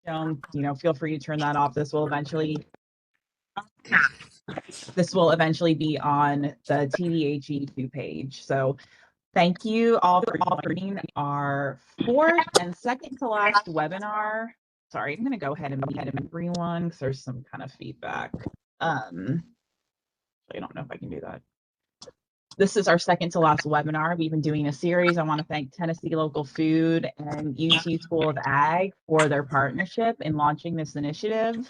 feel free to turn that off. This will eventually be on the TDH YouTube page. So thank you all for joining our fourth and second to last webinar. Sorry, I'm going to go ahead and mute everyone because there's some kind of feedback. I don't know if I can do that. This is our second to last webinar. We've been doing a series. I want to thank Tennessee Local Food and UT School of Ag for their partnership in launching this initiative.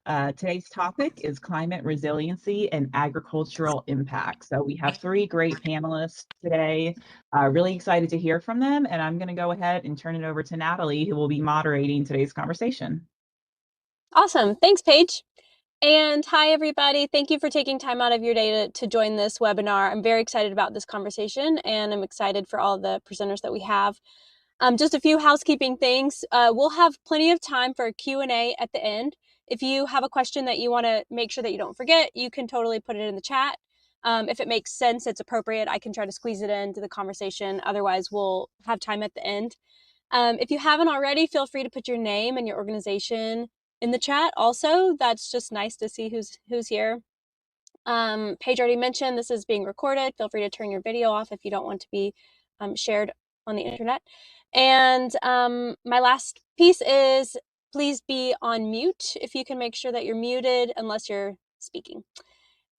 Today's topic is climate resiliency and agricultural impact. So we have three great panelists today. Really excited to hear from them. And I'm going to go ahead and turn it over to Natalie, who will be moderating today's conversation. Awesome. Thanks, Paige. And hi, everybody. Thank you for taking time out of your day to join this webinar. I'm very excited about this conversation, and I'm excited for all the presenters that we have. Just a few housekeeping things. We'll have plenty of time for a Q&A at the end. If you have a question that you want to make sure that you don't forget, you can totally put it in the chat. If it makes sense, it's appropriate, I can try to squeeze it into the conversation. Otherwise, we'll have time at the end. If you haven't already, feel free to put your name and your organization in the chat also. That's just nice to see who's here. Paige already mentioned this is being recorded. Feel free to turn your video off if you don't want to be shared on the internet. And my last piece is please be on mute if you can make sure that you're muted unless you're speaking.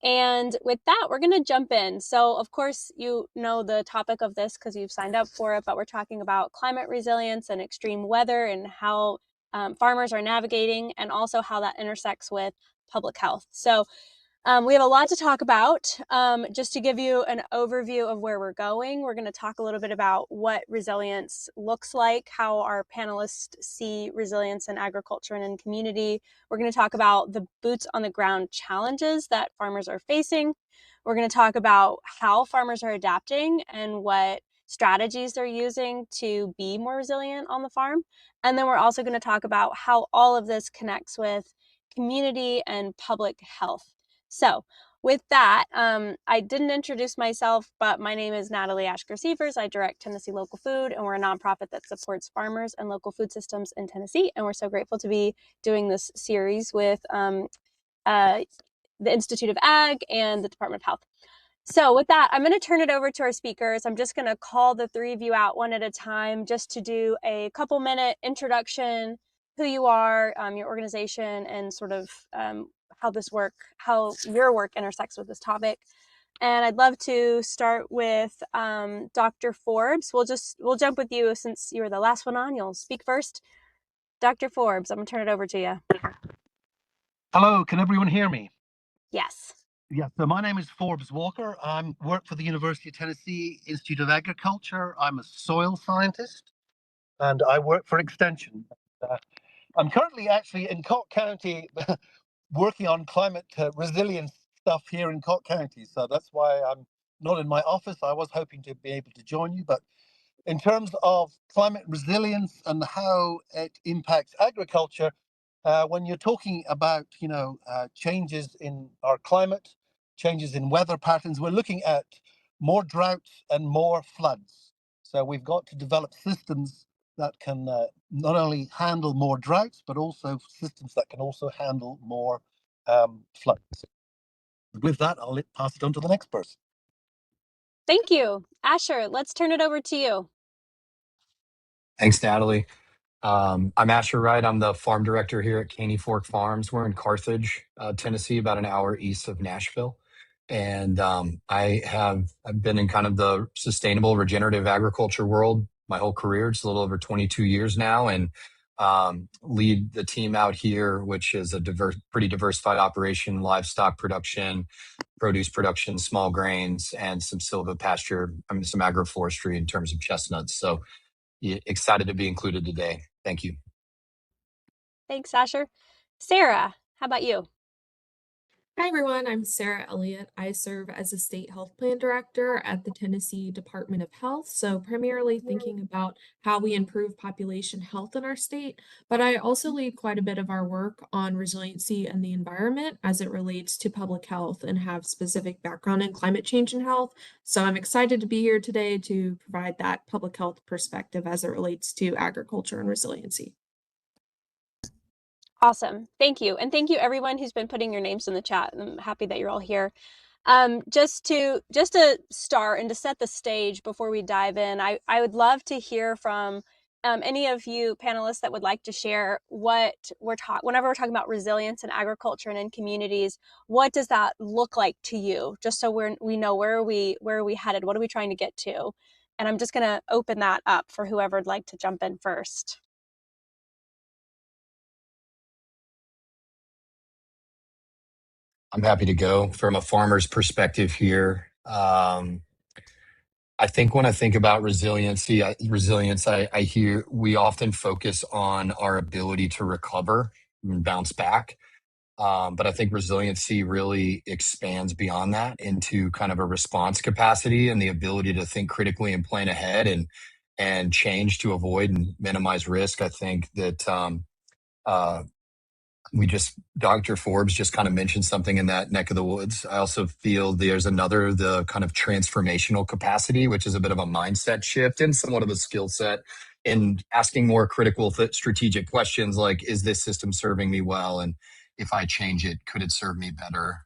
And with that, we're going to jump in. So, of course, you know the topic of this because you've signed up for it, but we're talking about climate resilience and extreme weather and how farmers are navigating, and also how that intersects with public health. So we have a lot to talk about. Just to give you an overview of where we're going, we're going to talk a little bit about what resilience looks like, how our panelists see resilience in agriculture and in community. We're going to talk about the boots on the ground challenges that farmers are facing. We're going to talk about how farmers are adapting and what strategies they're using to be more resilient on the farm. And then we're also going to talk about how all of this connects with community and public health. So with that, I didn't introduce myself, but my name is Natalie Ashker-Sievers. I direct Tennessee Local Food, and we're a nonprofit that supports farmers and local food systems in Tennessee. And we're so grateful to be doing this series with the Institute of Ag and the Department of Health. So with that, I'm going to turn it over to our speakers. I'm just going to call the three of you out one at a time just to do a couple minute introduction, who you are, your organization, and sort of how your work intersects with this topic. And I'd love to start with Dr. Forbes. We'll jump with you since you were the last one on. You'll speak first. Dr. Forbes, I'm going to turn it over to you. Hello, can everyone hear me? Yes. Yeah, so my name is Forbes Walker. I work for the University of Tennessee Institute of Agriculture. I'm a soil scientist, and I work for Extension. I'm currently actually in Cork County working on climate resilience stuff here in Cork County. So that's why I'm not in my office. I was hoping to be able to join you, but in terms of climate resilience and how it impacts agriculture, when you're talking about changes in our climate, changes in weather patterns, we're looking at more droughts and more floods. So we've got to develop systems that can not only handle more droughts, but also systems that can also handle more floods. With that, I'll pass it on to the next person. Thank you. Asher, let's turn it over to you. Thanks, Natalie. I'm Asher Wright. I'm the farm director here at Caney Fork Farms. We're in Carthage, Tennessee, about an hour east of Nashville. And I've been in kind of the sustainable regenerative agriculture world my whole career. It's a little over 22 years now, and lead the team out here, which is a pretty diversified operation: livestock production, produce production, small grains, and some silvopasture, some agroforestry in terms of chestnuts. So excited to be included today. Thank you. Thanks, Asher. Sarah, how about you? Hi, everyone. I'm Sarah Elliott. I serve as a state health plan director at the Tennessee Department of Health. So primarily thinking about how we improve population health in our state, but I also lead quite a bit of our work on resiliency and the environment as it relates to public health and have specific background in climate change and health. So I'm excited to be here today to provide that public health perspective as it relates to agriculture and resiliency. Awesome. Thank you. And thank you everyone who's been putting your names in the chat. I'm happy that you're all here. Just to start and to set the stage before we dive in, I would love to hear from any of you panelists that would like to share what whenever we're talking about resilience in agriculture and in communities, what does that look like to you? Just so we know where are we headed? What are we trying to get to? And I'm just going to open that up for whoever would like to jump in first. I'm happy to go from a farmer's perspective here. I think when I think about resilience, I hear we often focus on our ability to recover and bounce back. But I think resiliency really expands beyond that into kind of a response capacity and the ability to think critically and plan ahead and change to avoid and minimize risk. I think that uh, Dr. Forbes just kind of mentioned something in that neck of the woods. I also feel there's the kind of transformational capacity, which is a bit of a mindset shift and somewhat of a skill set in asking more critical strategic questions like, is this system serving me well? And if I change it, could it serve me better?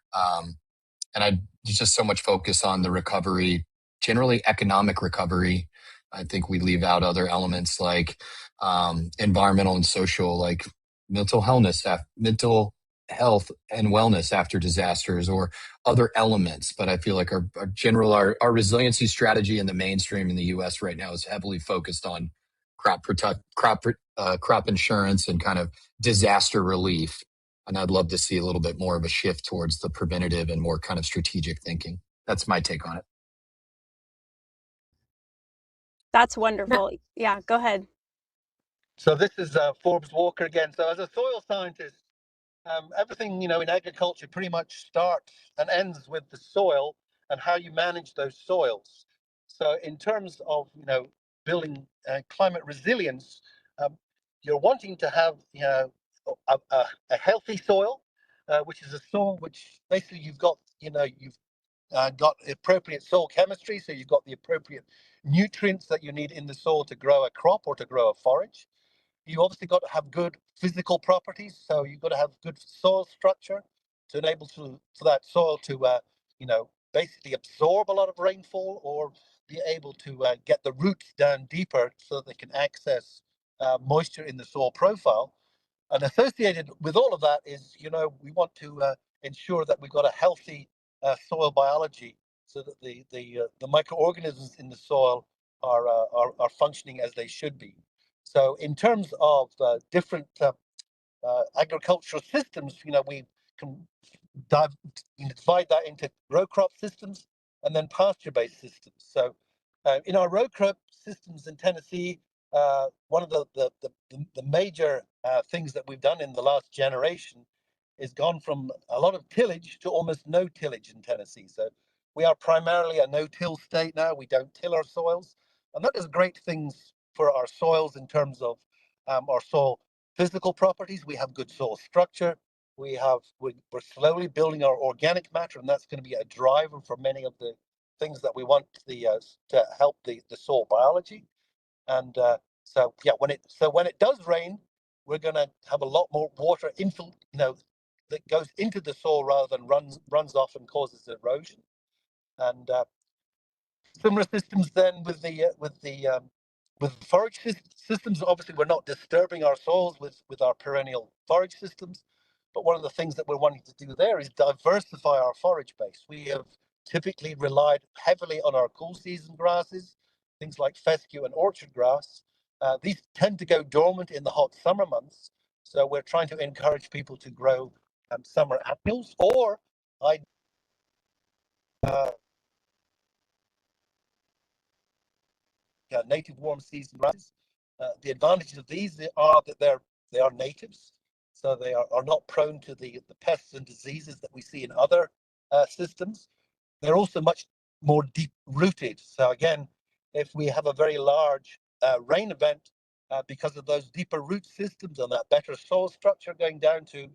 And there's just so much focus on the recovery, generally economic recovery. I think we leave out other elements like environmental and social, like mental health and wellness after disasters or other elements. But I feel like our resiliency strategy in the mainstream in the U.S. right now is heavily focused on crop insurance and kind of disaster relief. And I'd love to see a little bit more of a shift towards the preventative and more kind of strategic thinking. That's my take on it. That's wonderful. Yeah, go ahead. So this is Forbes Walker again. So as a soil scientist, everything in agriculture pretty much starts and ends with the soil and how you manage those soils. So in terms of building climate resilience, you're wanting to have a healthy soil, which is a soil which basically you've got got appropriate soil chemistry, so you've got the appropriate nutrients that you need in the soil to grow a crop or to grow a forage. You obviously got to have good physical properties, so you've got to have good soil structure to enable for that soil to basically absorb a lot of rainfall or be able to get the roots down deeper so that they can access moisture in the soil profile. And associated with all of that is, we want to ensure that we've got a healthy soil biology so that the microorganisms in the soil are functioning as they should be. So in terms of different agricultural systems, we can divide that into row crop systems and then pasture-based systems. So in our row crop systems in Tennessee, one of the major things that we've done in the last generation is gone from a lot of tillage to almost no tillage in Tennessee. So we are primarily a no-till state now. We don't till our soils, and that does great things for our soils in terms of our soil physical properties. We have good soil structure. We're slowly building our organic matter, and that's going to be a driver for many of the things that we want to help the soil biology. And so when it does rain, we're going to have a lot more water that goes into the soil rather than runs off and causes erosion. And similar systems then with forage systems. Obviously, we're not disturbing our soils with our perennial forage systems, but one of the things that we're wanting to do there is diversify our forage base. We have typically relied heavily on our cool season grasses, things like fescue and orchard grass. These tend to go dormant in the hot summer months, so we're trying to encourage people to grow summer annuals or native warm season grasses. The advantages of these are that they are natives, so they are not prone to the pests and diseases that we see in other systems. They're also much more deep rooted. So again, if we have a very large rain event, because of those deeper root systems and that better soil structure going down to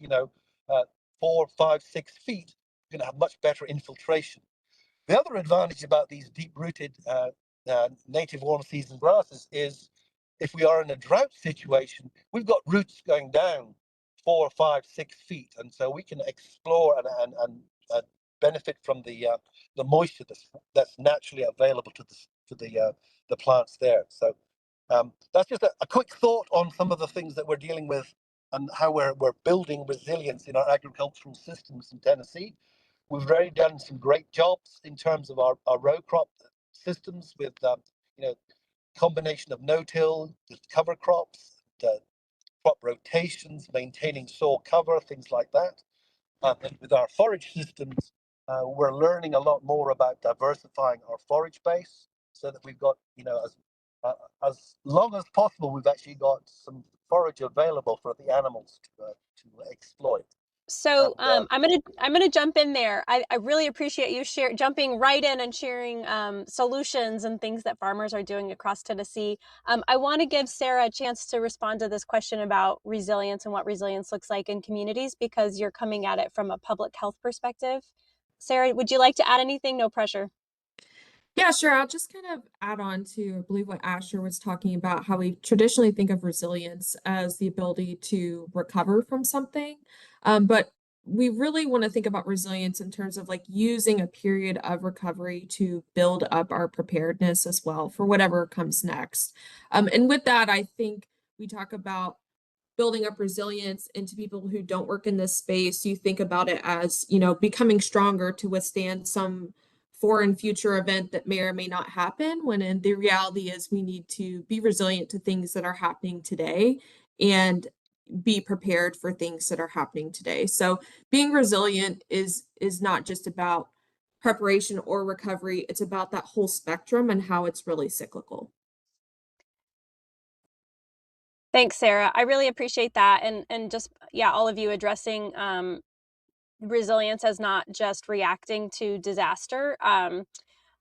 4, 5, 6 feet, you're going to have much better infiltration. The other advantage about these deep-rooted native warm season grasses is if we are in a drought situation, we've got roots going down 4, 5, 6 feet, and so we can explore and benefit from the moisture that's naturally available to the plants there. So that's just a quick thought on some of the things that we're dealing with and how we're building resilience in our agricultural systems in Tennessee. We've already done some great jobs in terms of our row crop systems with you know combination of no-till, cover crops, crop rotations, maintaining soil cover, things like that. And with our forage systems, we're learning a lot more about diversifying our forage base so that we've got, as long as possible, we've actually got some forage available for the animals to exploit. So And I'm gonna jump in there. I really appreciate you jumping right in and sharing solutions and things that farmers are doing across Tennessee. I want to give Sarah a chance to respond to this question about resilience and what resilience looks like in communities because you're coming at it from a public health perspective. Sarah, would you like to add anything? No pressure. Yeah, sure. I'll just kind of add on to, I believe, what Asher was talking about, how we traditionally think of resilience as the ability to recover from something. But we really want to think about resilience in terms of like using a period of recovery to build up our preparedness as well for whatever comes next. And with that, I think we talk about building up resilience into people who don't work in this space. You think about it as, becoming stronger to withstand some foreign future event that may or may not happen, when in the reality is we need to be resilient to things that are happening today and be prepared for things that are happening today. So being resilient is not just about preparation or recovery, it's about that whole spectrum and how it's really cyclical. Thanks, Sarah. I really appreciate that, and just all of you addressing resilience as not just reacting to disaster,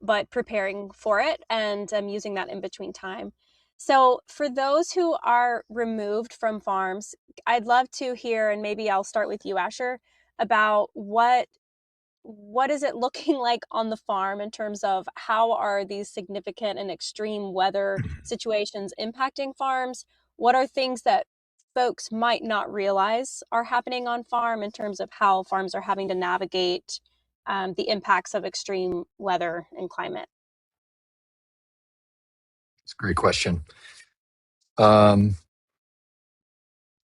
but preparing for it and using that in between time. So for those who are removed from farms, I'd love to hear, and maybe I'll start with you, Asher, about what is it looking like on the farm in terms of how are these significant and extreme weather situations impacting farms? What are things that folks might not realize are happening on farm in terms of how farms are having to navigate the impacts of extreme weather and climate? It's a great question. Um,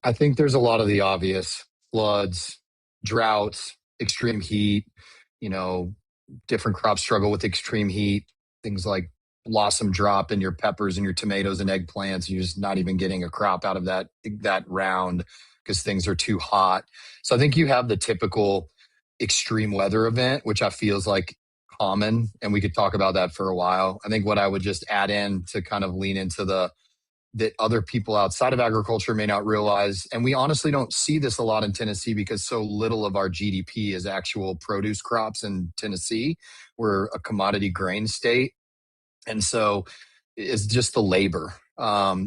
I think there's a lot of the obvious floods, droughts, extreme heat, you know, different crops struggle with extreme heat, things like blossom drop in your peppers and your tomatoes and eggplants. You're just not even getting a crop out of that round because things are too hot. So I think you have the typical extreme weather event, which I feel is like common, and we could talk about that for a while. I think what I would just add in to kind of lean into the that other people outside of agriculture may not realize. And we honestly don't see this a lot in Tennessee because so little of our GDP is actual produce crops in Tennessee. We're a commodity grain state. And so it's just the labor.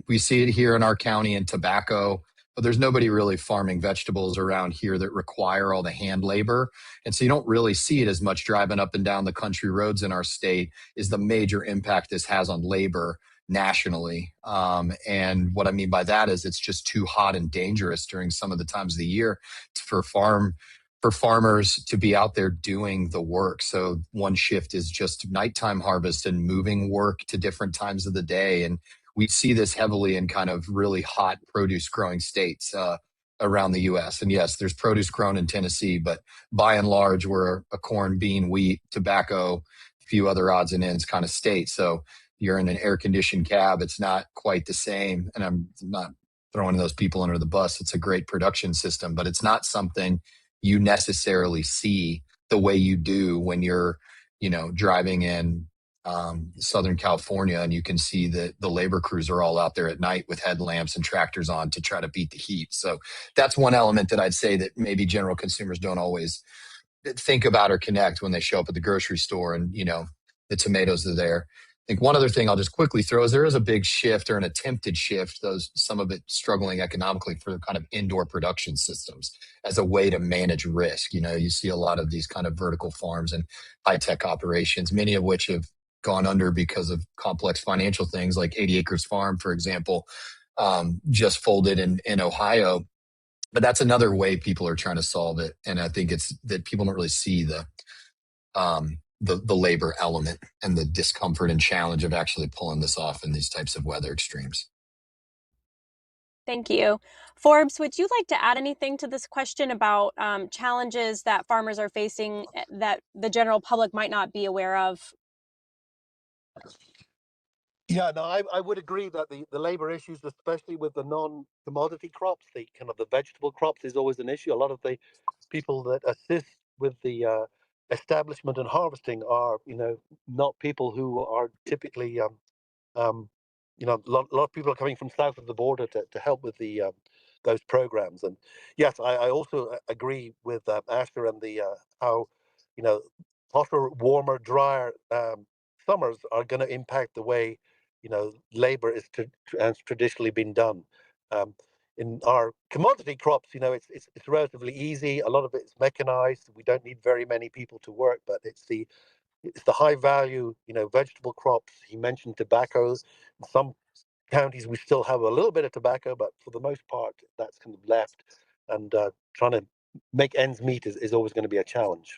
We see it here in our county in tobacco, but there's nobody really farming vegetables around here that require all the hand labor. And so you don't really see it as much driving up and down the country roads in our state is the major impact this has on labor nationally. And what I mean by that is it's just too hot and dangerous during some of the times of the year for farmers to be out there doing the work. So one shift is just nighttime harvest and moving work to different times of the day. And we see this heavily in kind of really hot produce growing states around the US. And yes, there's produce grown in Tennessee, but by and large, we're a corn, bean, wheat, tobacco, a few other odds and ends kind of state. So you're in an air conditioned cab. It's not quite the same. And I'm not throwing those people under the bus. It's a great production system, but it's not something you necessarily see the way you do when you're, driving in Southern California and you can see that the labor crews are all out there at night with headlamps and tractors on to try to beat the heat. So that's one element that I'd say that maybe general consumers don't always think about or connect when they show up at the grocery store and, the tomatoes are there. I think one other thing I'll just quickly throw is there is a big shift or an attempted shift, some of it struggling economically for kind of indoor production systems as a way to manage risk. You see a lot of these kind of vertical farms and high tech operations, many of which have gone under because of complex financial things like 80 Acres Farm, for example, just folded in Ohio. But that's another way people are trying to solve it. And I think it's that people don't really see the labor element and the discomfort and challenge of actually pulling this off in these types of weather extremes. Thank you. Forbes, would you like to add anything to this question about challenges that farmers are facing that the general public might not be aware of? Yeah, no, I would agree that the labor issues, especially with the non-commodity crops, the kind of the vegetable crops, is always an issue. A lot of the people that assist with the establishment and harvesting are, not people who are typically um, a lot of people are coming from south of the border to help with the those programs. And yes, I also agree with Asher and the how you know hotter, warmer, drier summers are going to impact the way labor has traditionally been done. Um, in our commodity crops, it's relatively easy. A lot of it's mechanized. We don't need very many people to work, but it's the high value, vegetable crops. He mentioned tobacco. In some counties, we still have a little bit of tobacco, but for the most part, that's kind of left. And trying to make ends meet is always going to be a challenge.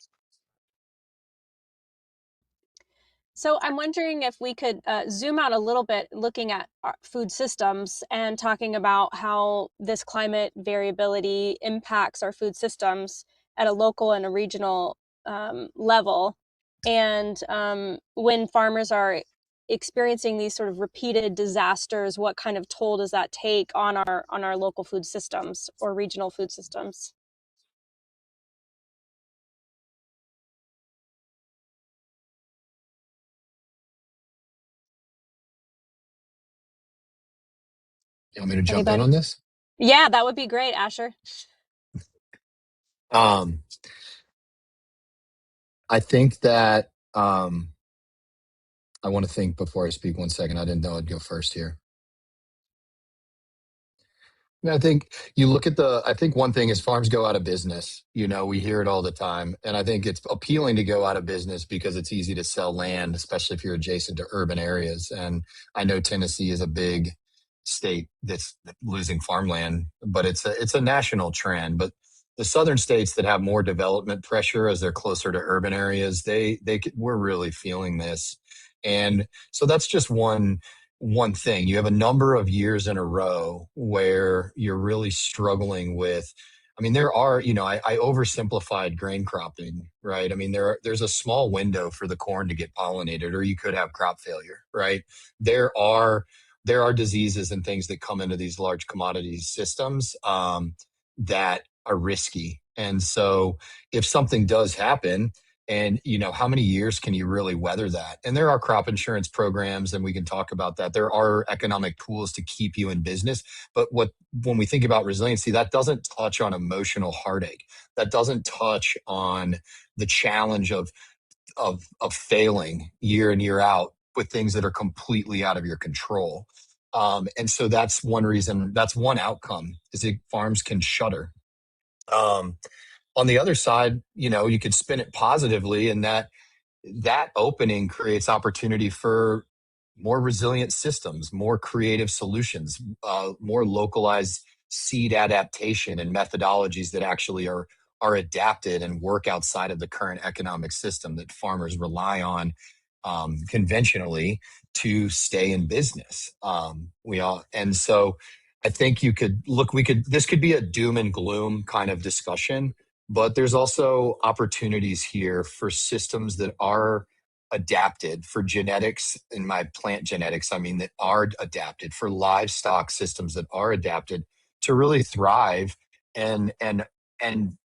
So I'm wondering if we could zoom out a little bit, looking at our food systems and talking about how this climate variability impacts our food systems at a local and a regional level. And when farmers are experiencing these sort of repeated disasters, what kind of toll does that take on our local food systems or regional food systems? You want me to jump in Anybody? on this? Yeah, that would be great, Asher. Um, I think that I want to think before I speak 1 second. I didn't know I'd go first here. I think you look at I think one thing is farms go out of business. We hear it all the time. And I think it's appealing to go out of business because it's easy to sell land, especially if you're adjacent to urban areas. And I know Tennessee is a big state that's losing farmland, but it's a national trend. But the southern states that have more development pressure as they're closer to urban areas, we're really feeling this. And so that's just one thing. You have a number of years in a row where you're really struggling with. I mean, there are, I oversimplified grain cropping, right? I mean, there's a small window for the corn to get pollinated, or you could have crop failure, right? There are diseases and things that come into these large commodity systems that are risky. And so if something does happen, and how many years can you really weather that? And there are crop insurance programs, and we can talk about that. There are economic tools to keep you in business. But when we think about resiliency, that doesn't touch on emotional heartache. That doesn't touch on the challenge of failing year in, year out with things that are completely out of your control. And so that's one reason, that's one outcome, is that farms can shutter. On the other side, you could spin it positively, and that opening creates opportunity for more resilient systems, more creative solutions, more localized seed adaptation and methodologies that actually are adapted and work outside of the current economic system that farmers rely on conventionally to stay in business. And so I think this could be a doom and gloom kind of discussion, but there's also opportunities here for systems that are adapted, for genetics, in my plant genetics, I mean, that are adapted, for livestock systems that are adapted to really thrive and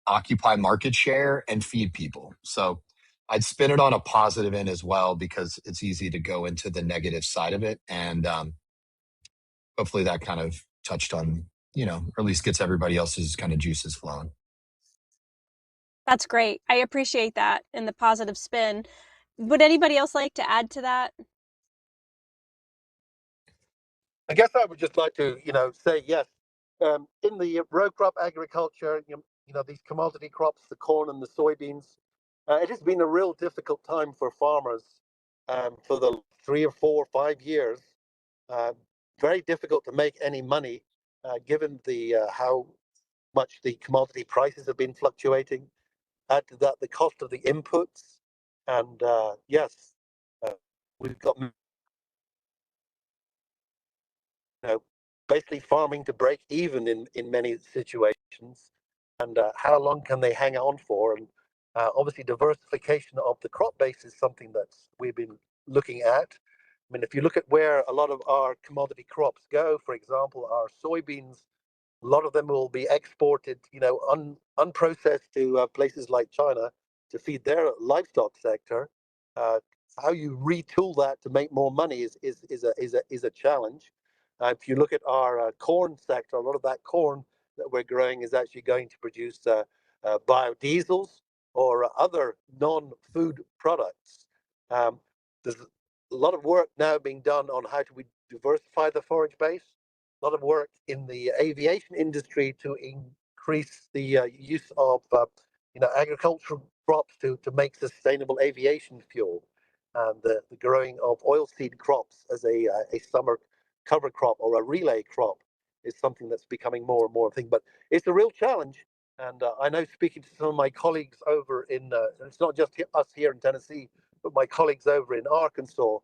occupy market share and feed people. So I'd spin it on a positive end as well, because it's easy to go into the negative side of it. And hopefully that kind of touched on, or at least gets everybody else's kind of juices flowing. That's great. I appreciate that and the positive spin. Would anybody else like to add to that? I guess I would just like to, say yes. In the row crop agriculture, these commodity crops, the corn and the soybeans, it has been a real difficult time for farmers for the 3 or 4 or 5 years. Uh, Very difficult to make any money, given the how much the commodity prices have been fluctuating. Add to that the cost of the inputs, and yes, we've got basically farming to break even in many situations. And how long can they hang on for? And obviously, diversification of the crop base is something that we've been looking at. I mean, if you look at where a lot of our commodity crops go, for example, our soybeans, a lot of them will be exported, unprocessed to places like China to feed their livestock sector. Uh, how you retool that to make more money is a challenge. If you look at our corn sector, a lot of that corn that we're growing is actually going to produce biodiesels or other non-food products. There's a lot of work now being done on how do we diversify the forage base. A lot of work in the aviation industry to increase the use of agricultural crops to make sustainable aviation fuel, and the growing of oilseed crops as a summer cover crop or a relay crop is something that's becoming more and more a thing. But it's a real challenge, and I know speaking to some of my colleagues over in it's not just us here in Tennessee, but my colleagues over in Arkansas.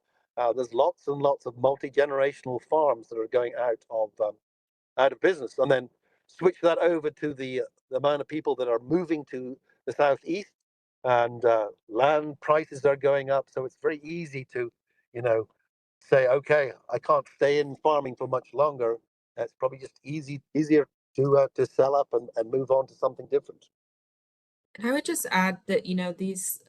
There's lots and lots of multi-generational farms that are going out of business, and then switch that over to the amount of people that are moving to the southeast, and land prices are going up. So it's very easy to, say, okay, I can't stay in farming for much longer. It's probably just easier to sell up and move on to something different. And I would just add that, these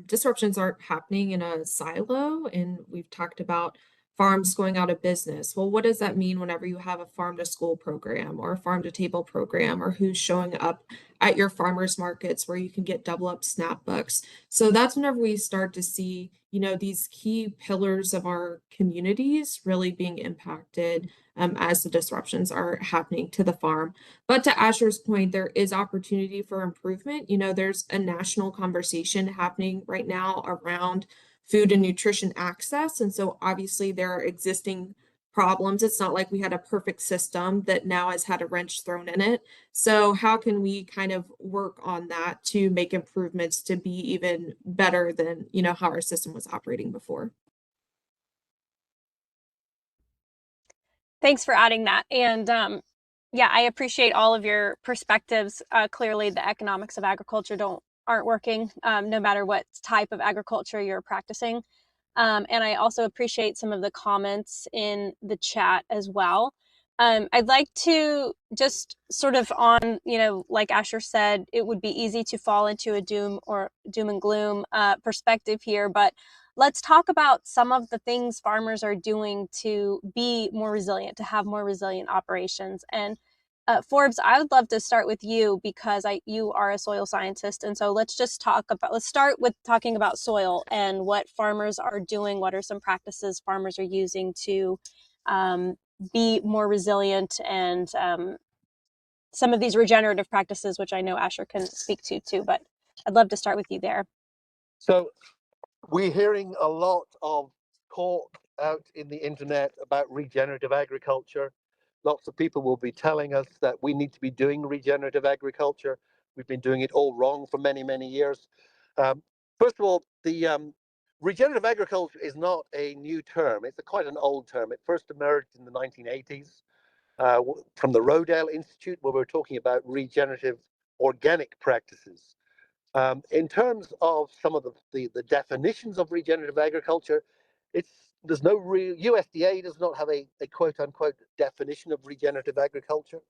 disruptions aren't happening in a silo, and we've talked about farms going out of business. Well, what does that mean whenever you have a farm to school program or a farm to table program, or who's showing up at your farmers markets where you can get double up SNAP bucks? So that's whenever we start to see, these key pillars of our communities really being impacted as the disruptions are happening to the farm. But to Asher's point, there is opportunity for improvement. There's a national conversation happening right now around food and nutrition access. And so obviously there are existing problems. It's not like we had a perfect system that now has had a wrench thrown in it. So how can we kind of work on that to make improvements to be even better than, how our system was operating before? Thanks for adding that. And yeah, I appreciate all of your perspectives. Clearly, the economics of agriculture aren't working, no matter what type of agriculture you're practicing. And I also appreciate some of the comments in the chat as well. I'd like to just sort of on, like Asher said, it would be easy to fall into a doom and gloom perspective here, but let's talk about some of the things farmers are doing to be more resilient, to have more resilient operations. And Forbes, I would love to start with you because you are a soil scientist. And so let's start with talking about soil and what farmers are doing. What are some practices farmers are using to be more resilient, and some of these regenerative practices, which I know Asher can speak to too, but I'd love to start with you there. So we're hearing a lot of talk out in the internet about regenerative agriculture. Lots of people will be telling us that we need to be doing regenerative agriculture. We've been doing it all wrong for many, many years. First of all, the regenerative agriculture is not a new term. It's quite an old term. It first emerged in the 1980s from the Rodale Institute, where we're talking about regenerative organic practices. In terms of some of the definitions of regenerative agriculture, there's no real, USDA does not have a quote unquote definition of regenerative agriculture.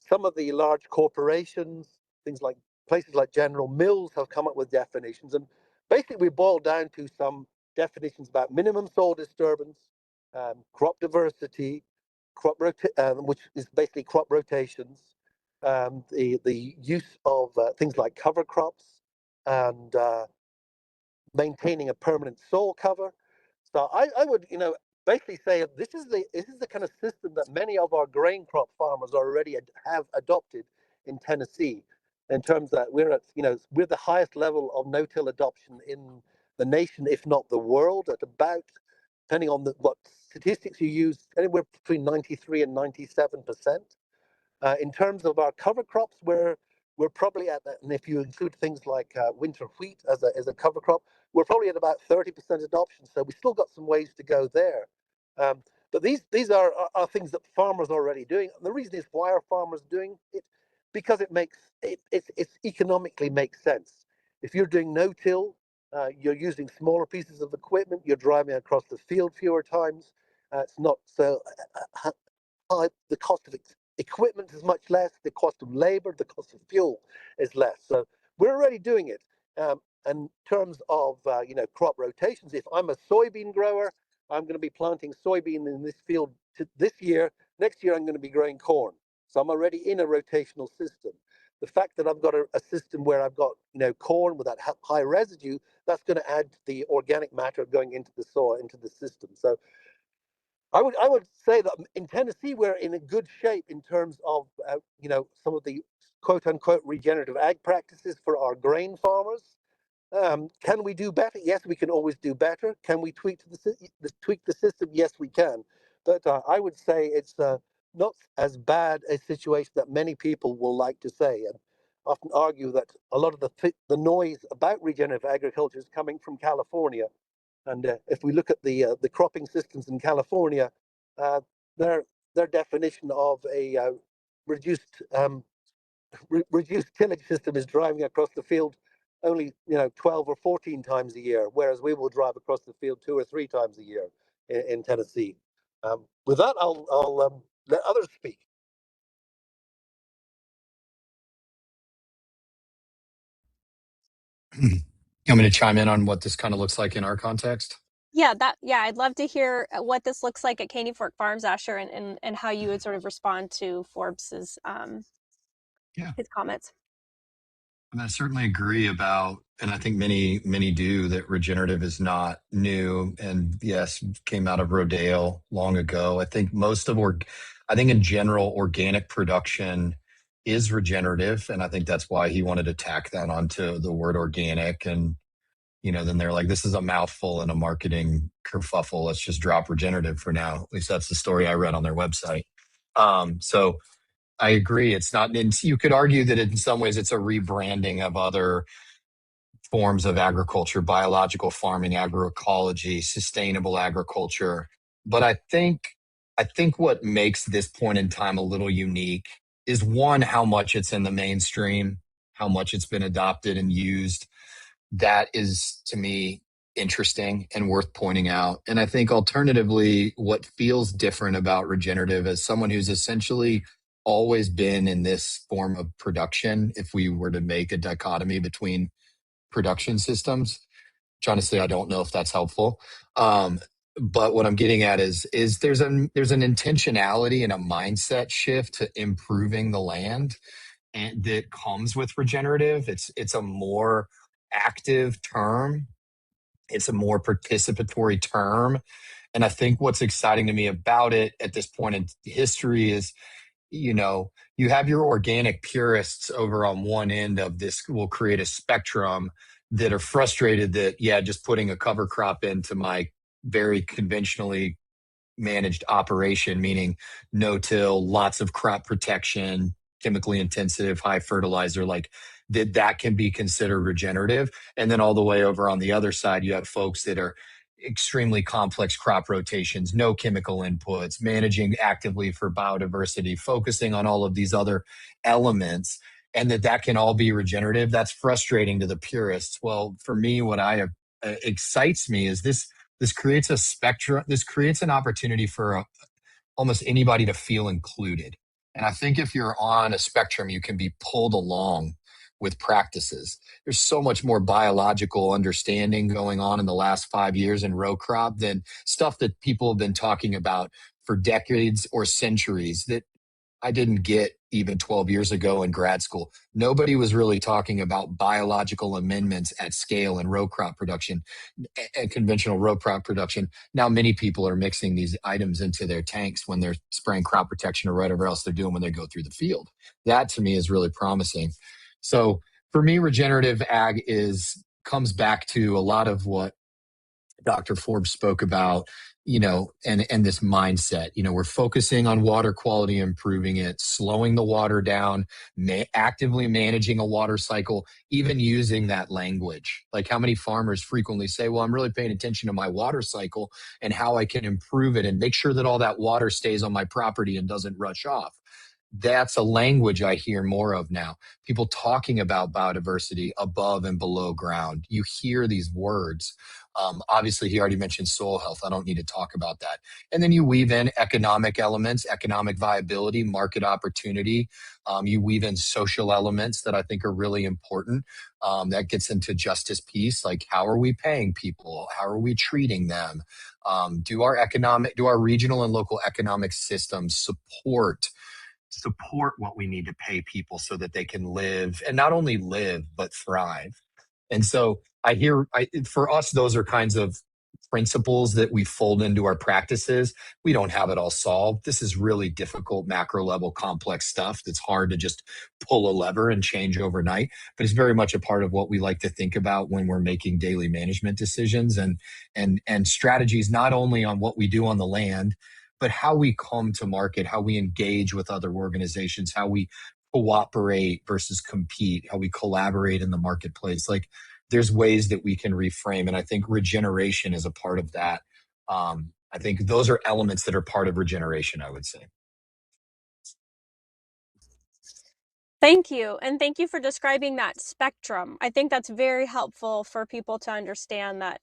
Some of the large corporations, things like places like General Mills, have come up with definitions. And basically we boil down to some definitions about minimum soil disturbance, crop diversity, which is basically crop rotations, the use of things like cover crops, and maintaining a permanent soil cover. So I would, basically say this is the kind of system that many of our grain crop farmers already have adopted in Tennessee, in terms that we're the highest level of no-till adoption in the nation, if not the world, at about, depending on what statistics you use, anywhere between 93 and 97%. In terms of our cover crops, we're probably at that, and if you include things like winter wheat as a cover crop, we're probably at about 30% adoption. So we still got some ways to go there. But these are things that farmers are already doing. And the reason is, why are farmers doing it? Because it economically makes sense. If you're doing no-till, you're using smaller pieces of equipment, you're driving across the field fewer times. It's not so the cost of equipment is much less, the cost of labor, the cost of fuel is less. So we're already doing it. In terms of crop rotations, if I'm a soybean grower, I'm going to be planting soybean in this field this year. Next year, I'm going to be growing corn. So I'm already in a rotational system. The fact that I've got a system where I've got corn with that high residue, that's going to add to the organic matter going into the soil, into the system. So I would say that in Tennessee we're in a good shape in terms of some of the quote unquote regenerative ag practices for our grain farmers. Can we do better? Yes, we can always do better. Can we tweak the system? Yes, we can. But I would say it's not as bad a situation that many people will like to say, and often argue that a lot of the noise about regenerative agriculture is coming from California. And if we look at the cropping systems in California, uh, their definition of a reduced reduced tillage system is driving across the field only 12 or 14 times a year, whereas we will drive across the field 2 or 3 times a year in Tennessee. With that, I'll let others speak. I'm going to chime in on what this kind of looks like in our context. Yeah, I'd love to hear what this looks like at Caney Fork Farms, Asher, and how you would sort of respond to Forbes's his comments. I mean, I certainly agree about, and I think many do, that regenerative is not new. And yes, came out of Rodale long ago. I think I think in general, organic production is regenerative. And I think that's why he wanted to tack that onto the word organic. And, then they're like, this is a mouthful and a marketing kerfuffle. Let's just drop regenerative for now. At least that's the story I read on their website. So I agree. It's not, and you could argue that in some ways it's a rebranding of other forms of agriculture, biological farming, agroecology, sustainable agriculture. But I think what makes this point in time a little unique is, one, how much it's in the mainstream, how much it's been adopted and used. That is, to me, interesting and worth pointing out. And I think alternatively, what feels different about regenerative, as someone who's essentially always been in this form of production, if we were to make a dichotomy between production systems, which honestly, I don't know if that's helpful. But what I'm getting at is there's an intentionality and a mindset shift to improving the land, and that comes with regenerative. It's a more active term. It's a more participatory term. And I think what's exciting to me about it at this point in history is, you have your organic purists over on one end of this will create a spectrum that are frustrated that, yeah, just putting a cover crop into my very conventionally managed operation, meaning no-till, lots of crop protection, chemically intensive, high fertilizer, like that can be considered regenerative. And then all the way over on the other side, you have folks that are extremely complex crop rotations, no chemical inputs, managing actively for biodiversity, focusing on all of these other elements, and that can all be regenerative. That's frustrating to the purists. Well, for me, what excites me is this creates a spectrum. This creates an opportunity for almost anybody to feel included. And I think if you're on a spectrum, you can be pulled along with practices. There's so much more biological understanding going on in the last 5 years in row crop than stuff that people have been talking about for decades or centuries that I didn't get even 12 years ago in grad school. Nobody was really talking about biological amendments at scale in row crop production and conventional row crop production. Now, many people are mixing these items into their tanks when they're spraying crop protection or whatever else they're doing when they go through the field. That to me is really promising. So for me, regenerative ag comes back to a lot of what Dr. Forbes spoke about, and this mindset. We're focusing on water quality, improving it, slowing the water down, actively managing a water cycle, even using that language. Like how many farmers frequently say, well, I'm really paying attention to my water cycle and how I can improve it and make sure that all that water stays on my property and doesn't rush off. That's a language I hear more of now. People talking about biodiversity above and below ground. You hear these words. Obviously, he already mentioned soil health. I don't need to talk about that. And then you weave in economic elements, economic viability, market opportunity. You weave in social elements that I think are really important. That gets into justice piece, like how are we paying people? How are we treating them? Do our regional and local economic systems support what we need to pay people so that they can live, and not only live but thrive? And so for us, those are kinds of principles that we fold into our practices. We don't have it all solved. This is really difficult macro level complex stuff that's hard to just pull a lever and change overnight, but it's very much a part of what we like to think about when we're making daily management decisions and strategies, not only on what we do on the land, but how we come to market, how we engage with other organizations, how we cooperate versus compete, how we collaborate in the marketplace. Like there's ways that we can reframe. And I think regeneration is a part of that. I think those are elements that are part of regeneration, I would say. Thank you. And thank you for describing that spectrum. I think that's very helpful for people to understand that,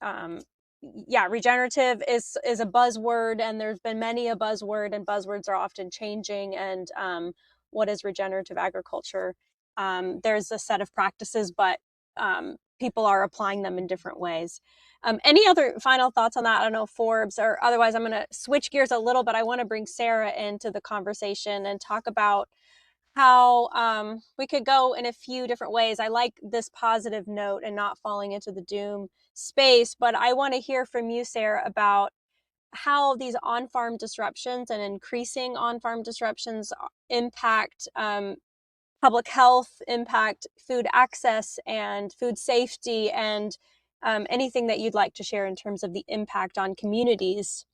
yeah, regenerative is a buzzword, and there's been many a buzzword, and buzzwords are often changing. And what is regenerative agriculture? There's a set of practices, but people are applying them in different ways. Any other final thoughts on that? I don't know, Forbes, or otherwise I'm going to switch gears a little, but I want to bring Sarah into the conversation and talk about how we could go in a few different ways. I like this positive note and not falling into the doom space, but I want to hear from you, Sarah, about how these on-farm disruptions and increasing on-farm disruptions impact public health, impact food access and food safety, and anything that you'd like to share in terms of the impact on communities.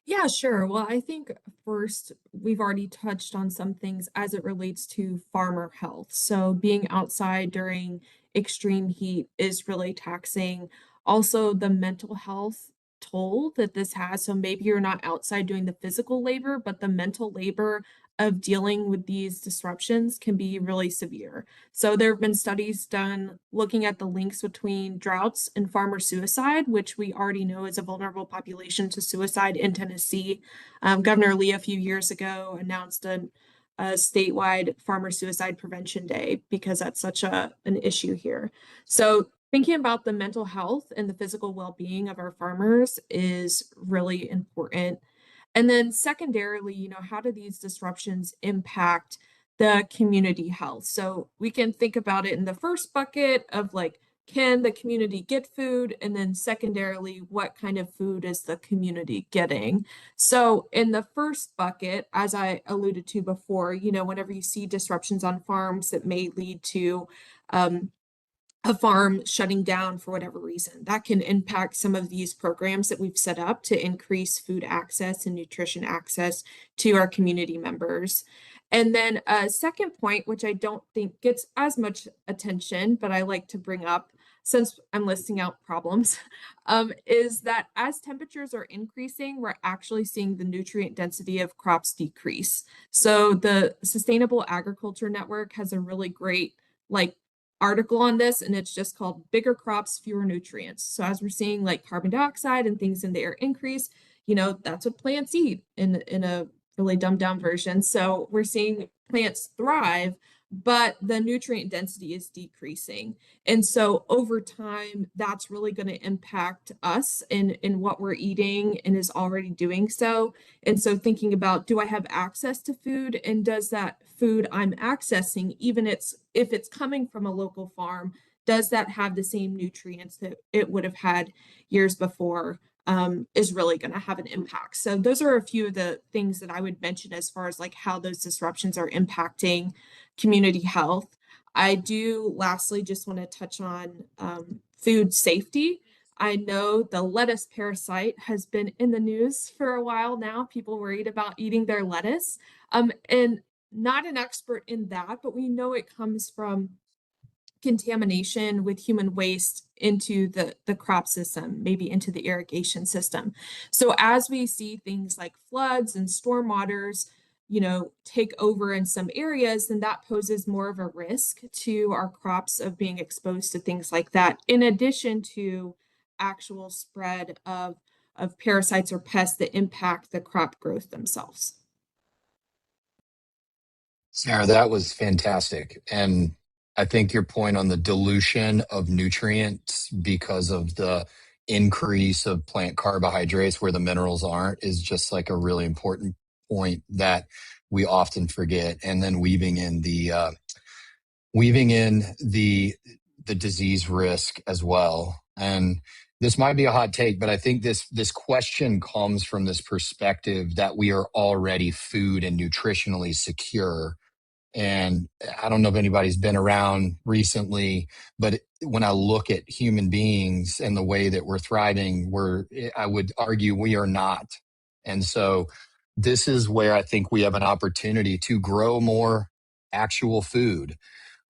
Yeah, sure. Well, I think first we've already touched on some things as it relates to farmer health. So being outside during extreme heat is really taxing. Also, the mental health toll that this has. So maybe you're not outside doing the physical labor, but the mental labor of dealing with these disruptions can be really severe. So there have been studies done looking at the links between droughts and farmer suicide, which we already know is a vulnerable population to suicide in Tennessee. Governor Lee a few years ago announced a statewide farmer suicide prevention day because that's such an issue here. So thinking about the mental health and the physical well-being of our farmers is really important. And then secondarily, how do these disruptions impact the community health? So we can think about it in the first bucket of like, can the community get food? And then secondarily, what kind of food is the community getting? So in the first bucket, as I alluded to before, whenever you see disruptions on farms that may lead to a farm shutting down for whatever reason, that can impact some of these programs that we've set up to increase food access and nutrition access to our community members. And then a second point, which I don't think gets as much attention, but I like to bring up since I'm listing out problems, is that as temperatures are increasing, we're actually seeing the nutrient density of crops decrease. So the Sustainable Agriculture Network has a really great article on this, and it's just called Bigger Crops, Fewer Nutrients. So as we're seeing carbon dioxide and things in the air increase, that's what plants eat in a really dumbed down version. So we're seeing plants thrive, but the nutrient density is decreasing. And so over time, that's really going to impact us in what we're eating and is already doing so. And so thinking about, do I have access to food? And does that food I'm accessing, even if it's coming from a local farm, does that have the same nutrients that it would have had years before? Is really going to have an impact. So those are a few of the things that I would mention as far as how those disruptions are impacting community health. I do lastly just want to touch on food safety. I know the lettuce parasite has been in the news for a while now, people worried about eating their lettuce. And not an expert in that, but we know it comes from contamination with human waste into the crop system, maybe into the irrigation system. So as we see things like floods and storm waters, take over in some areas, then that poses more of a risk to our crops of being exposed to things like that, in addition to actual spread of parasites or pests that impact the crop growth themselves. Sarah, that was fantastic. And I think your point on the dilution of nutrients because of the increase of plant carbohydrates where the minerals aren't is just like a really important point that we often forget. And then weaving in the disease risk as well. And this might be a hot take, but I think this question comes from this perspective that we are already food and nutritionally secure. And I don't know if anybody's been around recently, but when I look at human beings and the way that we're thriving, I would argue we are not. And so this is where I think we have an opportunity to grow more actual food.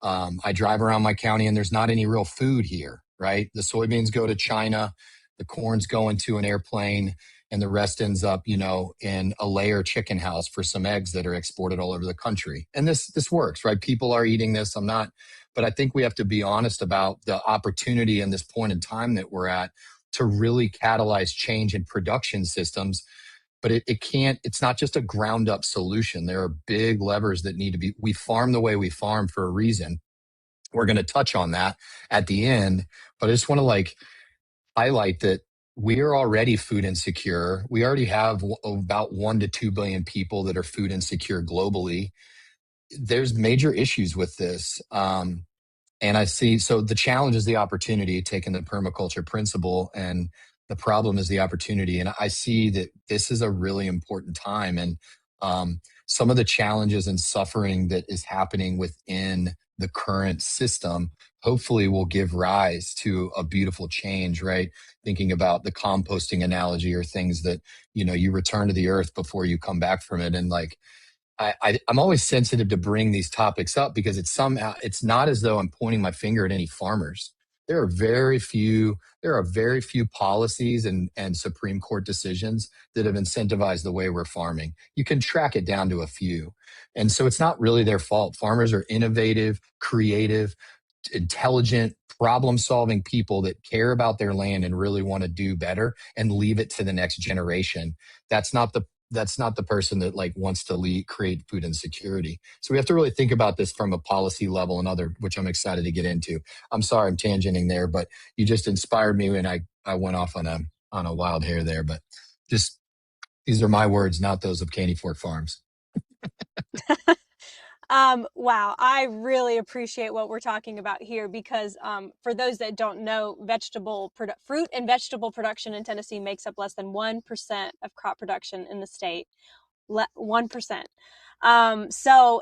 I drive around my county and there's not any real food here, right? The soybeans go to China, the corn's going to an airplane, and the rest ends up, in a layer chicken house for some eggs that are exported all over the country. And this works, right? People are eating this. I'm not, but I think we have to be honest about the opportunity in this point in time that we're at to really catalyze change in production systems. But it's not just a ground up solution. There are big levers that need to be, we farm the way we farm for a reason. We're going to touch on that at the end, but I just want to highlight that we are already food insecure. We already have about 1 to 2 billion people that are food insecure globally. There's major issues with this. And I see, so the challenge is the opportunity, taking the permaculture principle, and the problem is the opportunity. And I see that this is a really important time. And some of the challenges and suffering that is happening within the current system hopefully will give rise to a beautiful change, right? Thinking about the composting analogy, or things that, you return to the earth before you come back from it. And I'm always sensitive to bring these topics up because it's not as though I'm pointing my finger at any farmers. There are very few policies and Supreme Court decisions that have incentivized the way we're farming. You can track it down to a few. And so it's not really their fault. Farmers are innovative, creative, intelligent, problem solving people that care about their land and really want to do better and leave it to the next generation. That's not the person that wants to create food insecurity. So we have to really think about this from a policy level and which I'm excited to get into. I'm sorry I'm tangenting there, but you just inspired me and I went off on a wild hair there. But just, these are my words, not those of Caney Fork Farms. Wow, I really appreciate what we're talking about here because for those that don't know, fruit and vegetable production in Tennessee makes up less than 1% of crop production in the state. 1%. So,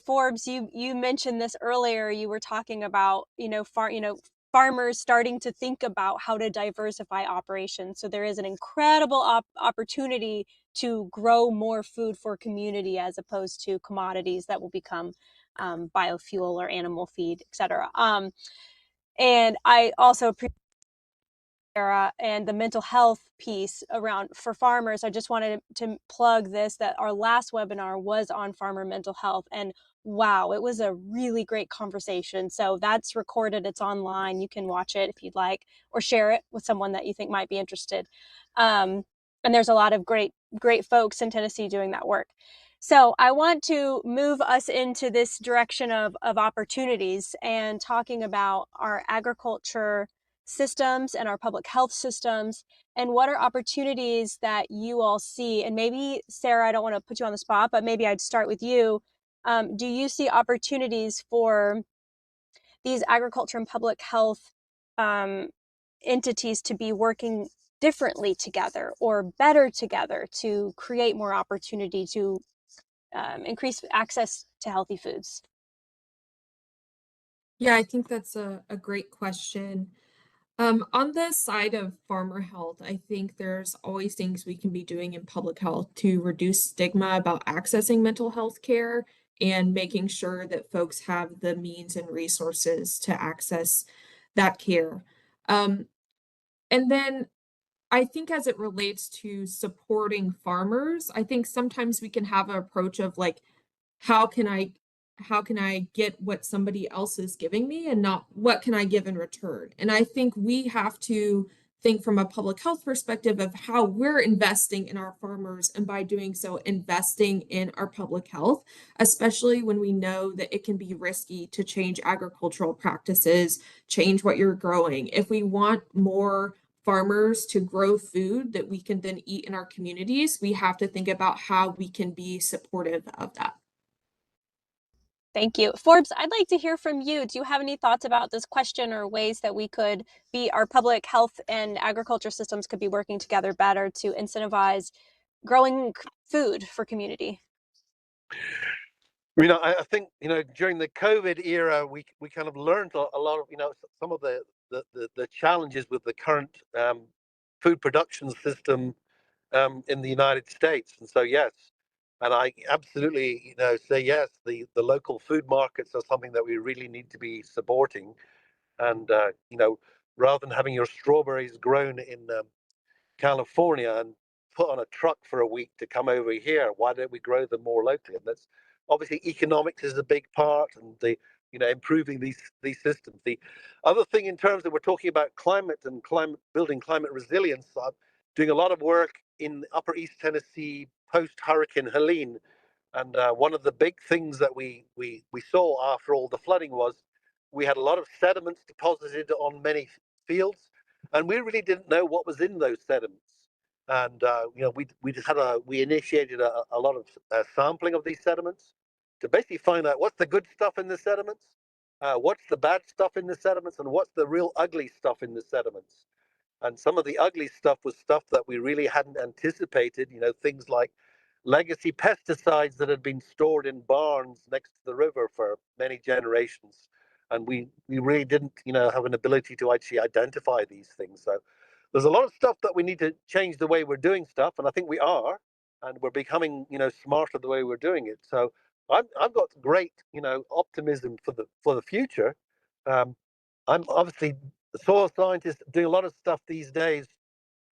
Forbes, you mentioned this earlier. You were talking about, farmers starting to think about how to diversify operations. So there is an incredible opportunity to grow more food for community as opposed to commodities that will become biofuel or animal feed, etc. And I also appreciate and the mental health piece around for farmers. I just wanted to plug this, that our last webinar was on farmer mental health, and wow, it was a really great conversation. So that's recorded, it's online, you can watch it if you'd like, or share it with someone that you think might be interested. And there's a lot of great folks in Tennessee doing that work. So I want to move us into this direction of opportunities and talking about our agriculture systems and our public health systems, and what are opportunities that you all see. And maybe, Sarah, I don't want to put you on the spot, but maybe I'd start with you. Do you see opportunities for these agriculture and public health entities to be working differently together or better together to create more opportunity to increase access to healthy foods? Yeah, I think that's a great question. On the side of farmer health, I think there's always things we can be doing in public health to reduce stigma about accessing mental health care and making sure that folks have the means and resources to access that care. Um, and then I think as it relates to supporting farmers, I think sometimes we can have an approach of like, how can I how can I get what somebody else is giving me and not what can I give in return? And I think we have to think from a public health perspective of how we're investing in our farmers and by doing so investing in our public health, especially when we know that it can be risky to change agricultural practices, change what you're growing. If we want more farmers to grow food that we can then eat in our communities, we have to think about how we can be supportive of that. Thank you. Forbes, I'd like to hear from you. Do you have any thoughts about this question or ways that we could be, our public health and agriculture systems could be working together better to incentivize growing food for community? I think, during the COVID era, we kind of learned a lot of, some of the challenges with the current food production system in the United States. And so, yes, and I absolutely, say yes, the local food markets are something that we really need to be supporting. And, rather than having your strawberries grown in California and put on a truck for a week to come over here, why don't we grow them more locally? And that's obviously economics is a big part, and improving these systems. The other thing in terms that we're talking about climate and climate building climate resilience, I'm doing a lot of work in Upper East Tennessee post Hurricane Helene, and one of the big things that we saw after all the flooding was we had a lot of sediments deposited on many fields, and we really didn't know what was in those sediments. And we initiated a lot of sampling of these sediments to basically find out what's the good stuff in the sediments, what's the bad stuff in the sediments, and what's the real ugly stuff in the sediments. And some of the ugly stuff was stuff that we really hadn't anticipated, things like legacy pesticides that had been stored in barns next to the river for many generations. And we really didn't, have an ability to actually identify these things. So there's a lot of stuff that we need to change the way we're doing stuff. And I think we are, and we're becoming, smarter the way we're doing it. So I've got great, optimism for the future. Um, I'm obviously a soil scientist doing a lot of stuff these days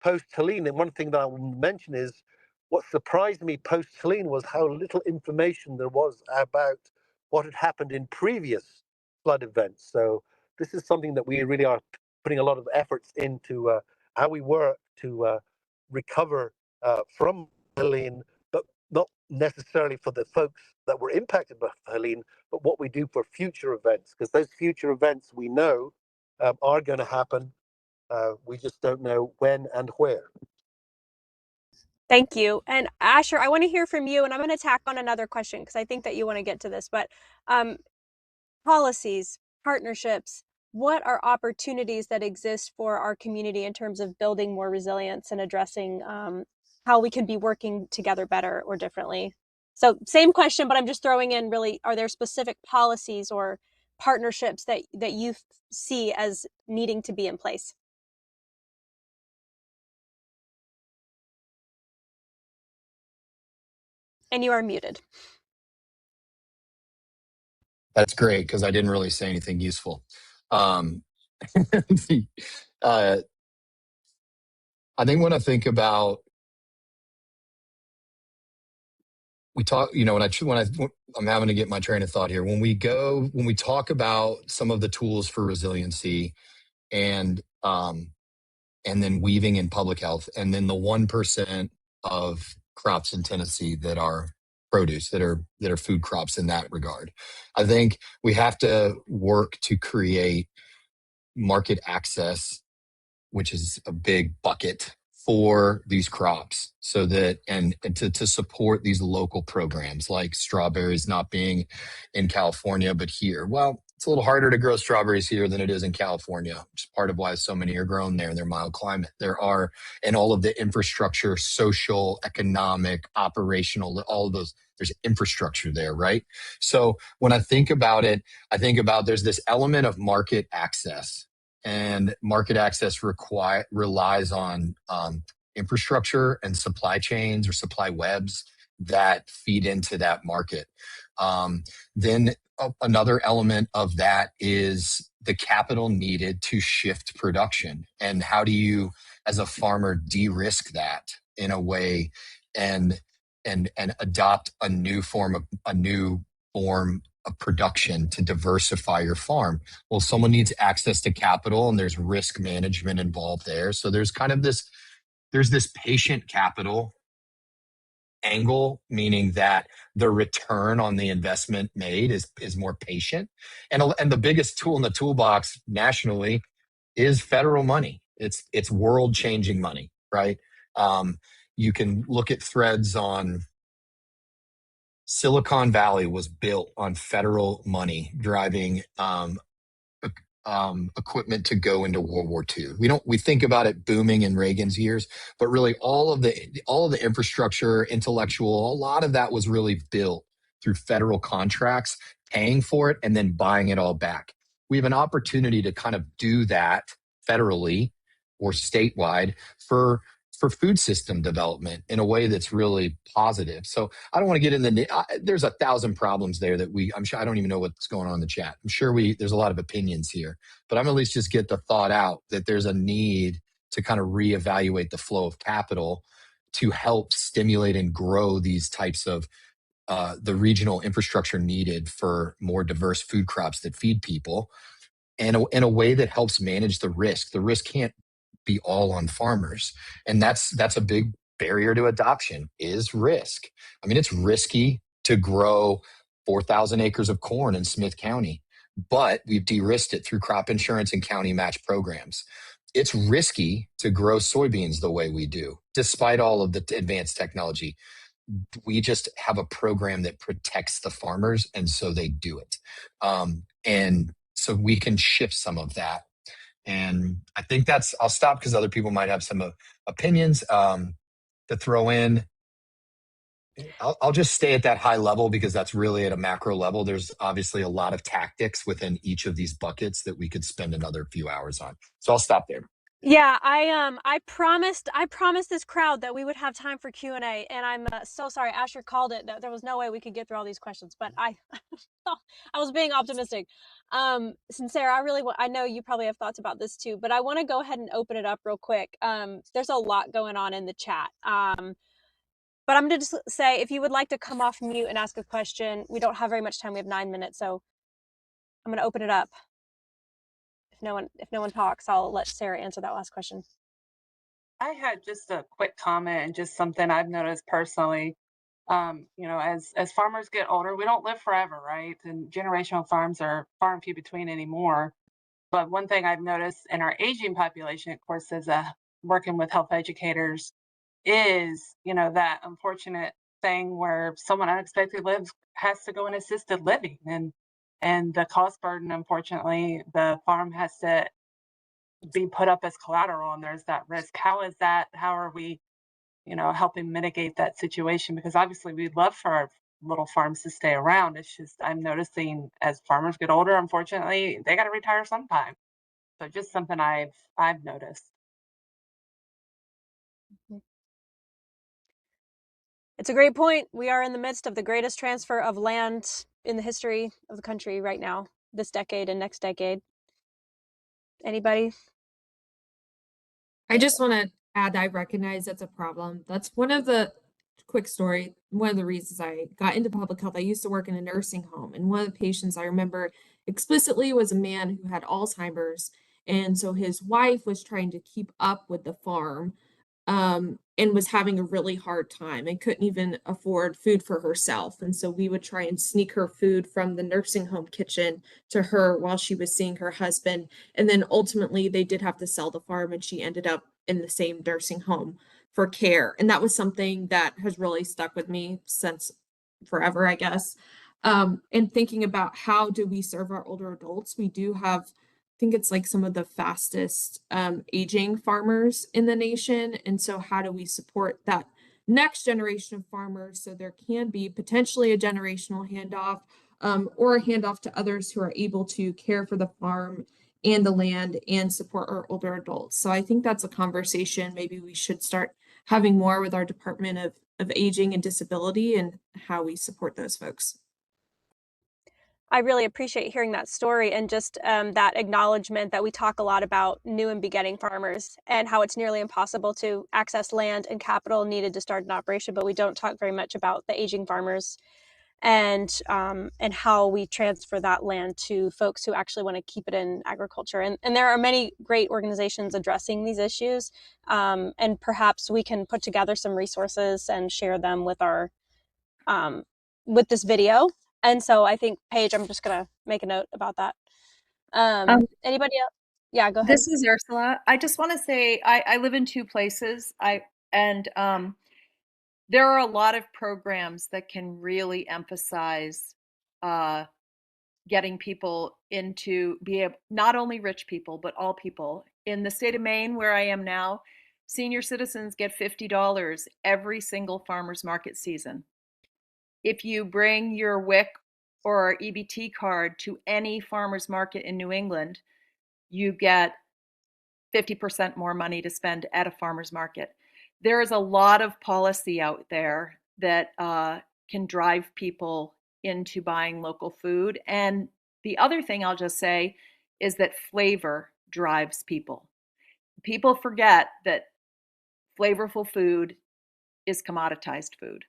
post Helene. And one thing that I will mention is what surprised me post Helene was how little information there was about what had happened in previous flood events. So this is something that we really are putting a lot of efforts into how we work to recover from Helene, but not necessarily for the folks that were impacted by Helene, but what we do for future events, because those future events we know are going to happen. We just don't know when and where. Thank you. And Asher, I want to hear from you, and I'm going to tack on another question because I think that you want to get to this, but um, policies, partnerships, what are opportunities that exist for our community in terms of building more resilience and addressing how we can be working together better or differently? So same question, but I'm just throwing in really, are there specific policies or partnerships that you see as needing to be in place? And you are muted. That's great because I didn't really say anything useful. Um, uh, I think when I think about we talk, I'm having to get my train of thought here. When we talk about some of the tools for resiliency and then weaving in public health, and then the 1% of crops in Tennessee that are produce, that are food crops in that regard. I think we have to work to create market access, which is a big bucket for these crops, so that and to support these local programs like strawberries not being in California but here. Well, it's a little harder to grow strawberries here than it is in California, which is part of why so many are grown there in their mild climate. There are, and all of the infrastructure, social, economic, operational, all of those, there's infrastructure there, right? So when I think about it, I think about there's this element of market access and market access relies on infrastructure and supply chains or supply webs that feed into that market. Then another element of that is the capital needed to shift production. And how do you, as a farmer, de-risk that in a way and adopt a new form of production to diversify your farm? Well, someone needs access to capital, and there's risk management involved there. So there's kind of this patient capital angle, meaning that the return on the investment made is more patient. And the biggest tool in the toolbox nationally is federal money. It's world changing money, right? You can look at threads on Silicon Valley was built on federal money driving equipment to go into World War II. We think about it booming in Reagan's years, but really all of the infrastructure, intellectual, a lot of that was really built through federal contracts, paying for it and then buying it all back. We have an opportunity to kind of do that federally or statewide for food system development in a way that's really positive. So I don't want to get in there's 1,000 problems there that I'm sure I don't even know what's going on in the chat. I'm sure there's a lot of opinions here, but I'm at least just get the thought out that there's a need to kind of reevaluate the flow of capital to help stimulate and grow these types of the regional infrastructure needed for more diverse food crops that feed people, and in a way that helps manage the risk. The risk can't be all on farmers, and that's a big barrier to adoption is risk. I mean, it's risky to grow 4,000 acres of corn in Smith County, but we've de-risked it through crop insurance and county match programs. It's risky to grow soybeans the way we do, despite all of the advanced technology. We just have a program that protects the farmers, and so they do it. And so we can shift some of that. And I think I'll stop because other people might have some opinions to throw in. I'll just stay at that high level because that's really at a macro level. There's obviously a lot of tactics within each of these buckets that we could spend another few hours on. So I'll stop there. Yeah, I promised this crowd that we would have time for Q&A, and I'm so sorry. Asher called it. There was no way we could get through all these questions, but I was being optimistic. Sincere, I know you probably have thoughts about this too, but I want to go ahead and open it up real quick. There's a lot going on in the chat. But I'm going to just say, if you would like to come off mute and ask a question, we don't have very much time. We have 9 minutes, so I'm going to open it up. If no one talks, I'll let Sarah answer that last question. I had just a quick comment and just something I've noticed personally. As farmers get older, we don't live forever, right? And generational farms are far and few between anymore. But one thing I've noticed in our aging population, of course, as working with health educators, is that unfortunate thing where someone unexpectedly has to go in assisted living, and the cost burden, unfortunately, the farm has to be put up as collateral, and there's that risk. How are we helping mitigate that situation? Because obviously we'd love for our little farms to stay around. It's just I'm noticing as farmers get older, unfortunately, they got to retire sometime. So just something I've noticed. It's a great point. We are in the midst of the greatest transfer of land in the history of the country right now, this decade and next decade. Anybody? I just want to add, I recognize that's a problem. That's one of the one of the reasons I got into public health. I used to work in a nursing home, and one of the patients I remember explicitly was a man who had Alzheimer's. And so his wife was trying to keep up with the farm, and was having a really hard time and couldn't even afford food for herself. And so we would try and sneak her food from the nursing home kitchen to her while she was seeing her husband. And then ultimately they did have to sell the farm, and she ended up in the same nursing home for care. And that was something that has really stuck with me since forever, I guess. And thinking about how do we serve our older adults, we do have, I think it's like some of the fastest aging farmers in the nation. And so how do we support that next generation of farmers so there can be potentially a generational handoff, or a handoff to others who are able to care for the farm and the land and support our older adults. So I think that's a conversation maybe we should start having more with our Department of Aging and Disability and how we support those folks. I really appreciate hearing that story and just that acknowledgement that we talk a lot about new and beginning farmers and how it's nearly impossible to access land and capital needed to start an operation, but we don't talk very much about the aging farmers and how we transfer that land to folks who actually want to keep it in agriculture. And there are many great organizations addressing these issues, and perhaps we can put together some resources and share them with our with this video. And so I think, Paige, I'm just going to make a note about that. Anybody else? Yeah, go ahead. This is Ursula. I just want to say I live in two places. There are a lot of programs that can really emphasize getting people into not only rich people, but all people. In the state of Maine, where I am now, senior citizens get $50 every single farmers market season. If you bring your WIC or EBT card to any farmers market in New England, you get 50% more money to spend at a farmer's market. There is a lot of policy out there that can drive people into buying local food. And the other thing I'll just say is that flavor drives people. People forget that flavorful food is commoditized food.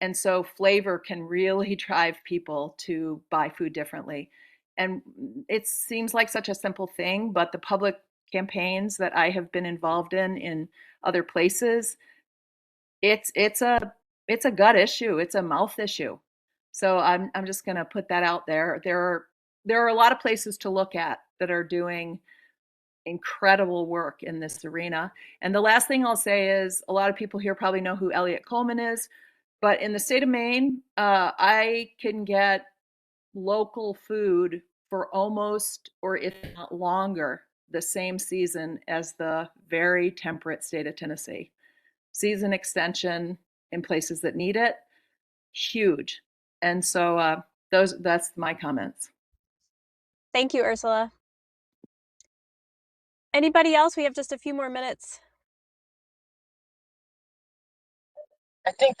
And so flavor can really drive people to buy food differently. And it seems like such a simple thing, but the public campaigns that I have been involved in other places, it's a gut issue, it's a mouth issue. So I'm just going to put that out there. There are a lot of places to look at that are doing incredible work in this arena. And the last thing I'll say is a lot of people here probably know who Elliot Coleman is, but in the state of Maine, I can get local food for almost, or if not longer, the same season as the very temperate state of Tennessee. Season extension in places that need it, huge. And so that's my comments. Thank you, Ursula. Anybody else? We have just a few more minutes. I think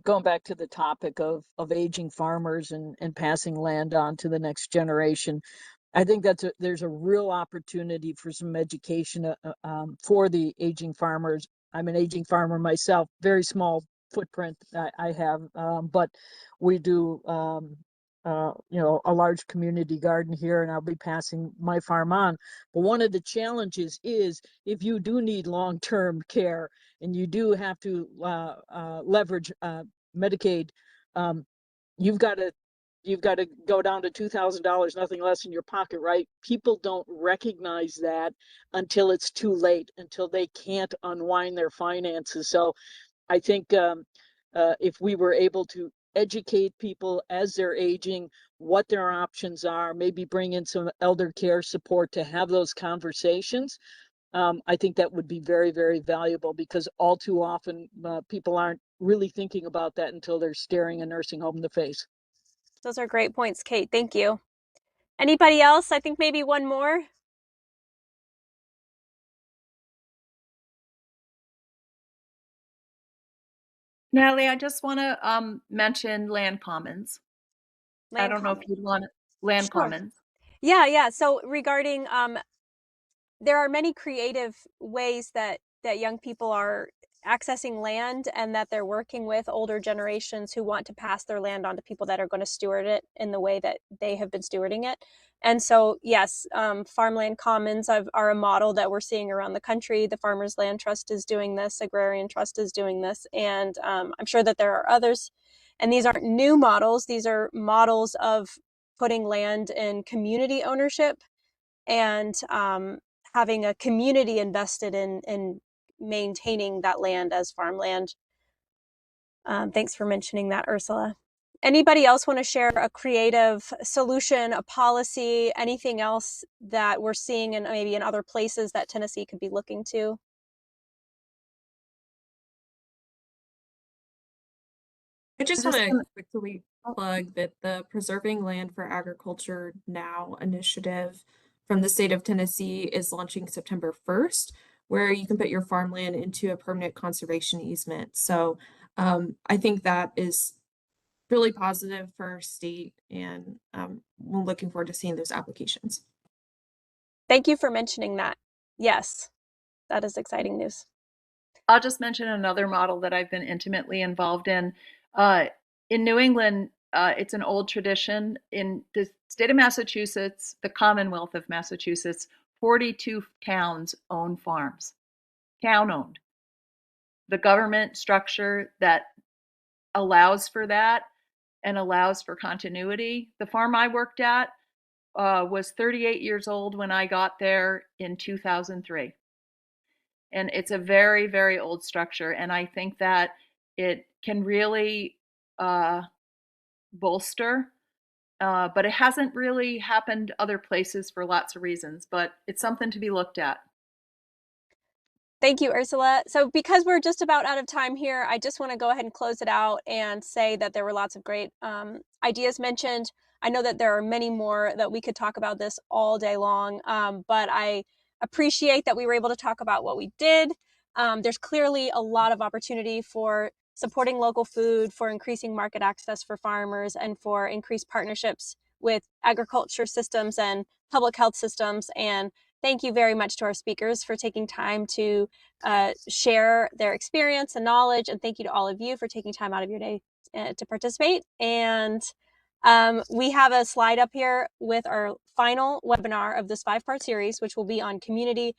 going back to the topic of aging farmers and passing land on to the next generation, I think there's a real opportunity for some education for the aging farmers. I'm an aging farmer myself, very small footprint I have, but we do a large community garden here, and I'll be passing my farm on. But one of the challenges is if you do need long-term care and you do have to leverage Medicaid, you've got to go down to $2,000, nothing less in your pocket, right? People don't recognize that until it's too late, until they can't unwind their finances. So I think if we were able to educate people as they're aging, what their options are, maybe bring in some elder care support to have those conversations, I think that would be very, very valuable, because all too often people aren't really thinking about that until they're staring a nursing home in the face. Those are great points, Kate. Thank you. Anybody else? I think maybe one more. Natalie, I just want to mention land commons. I don't know if you'd want land commons. Yeah. So regarding there are many creative ways that young people are accessing land, and that they're working with older generations who want to pass their land on to people that are going to steward it in the way that they have been stewarding it. And so, yes, farmland commons are a model that we're seeing around the country. The Farmers Land Trust is doing this, Agrarian Trust is doing this, and I'm sure that there are others. And these aren't new models. These are models of putting land in community ownership and having a community invested in maintaining that land as farmland. Thanks for mentioning that, Ursula. Anybody else want to share a creative solution, a policy, anything else that we're seeing in maybe in other places that Tennessee could be looking to? I just want to quickly plug that the Preserving Land for Agriculture Now initiative from the state of Tennessee is launching September 1st, where you can put your farmland into a permanent conservation easement. So I think that is really positive for our state, and we're looking forward to seeing those applications. Thank you for mentioning that. Yes, that is exciting news. I'll just mention another model that I've been intimately involved in. In New England, it's an old tradition. In the state of Massachusetts, the Commonwealth of Massachusetts, 42 towns own farms, town owned. The government structure that allows for that and allows for continuity. The farm I worked at was 38 years old when I got there in 2003. And it's a very, very old structure. And I think that it can really bolster, but it hasn't really happened other places for lots of reasons, but it's something to be looked at. Thank you, Ursula. So because we're just about out of time here, I just want to go ahead and close it out and say that there were lots of great ideas mentioned. I know that there are many more that we could talk about this all day long, but I appreciate that we were able to talk about what we did. There's clearly a lot of opportunity for supporting local food, for increasing market access for farmers, and for increased partnerships with agriculture systems and public health systems. And thank you very much to our speakers for taking time to share their experience and knowledge. And thank you to all of you for taking time out of your day to participate. And we have a slide up here with our final webinar of this 5-part series, which will be on community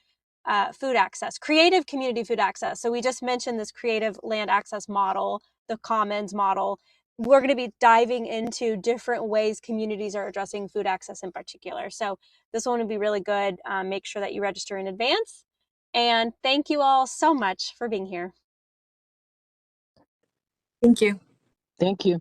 food access, creative community food access. So we just mentioned this creative land access model, the commons model. We're going to be diving into different ways communities are addressing food access in particular. So this one will be really good. Make sure that you register in advance. And thank you all so much for being here. Thank you. Thank you.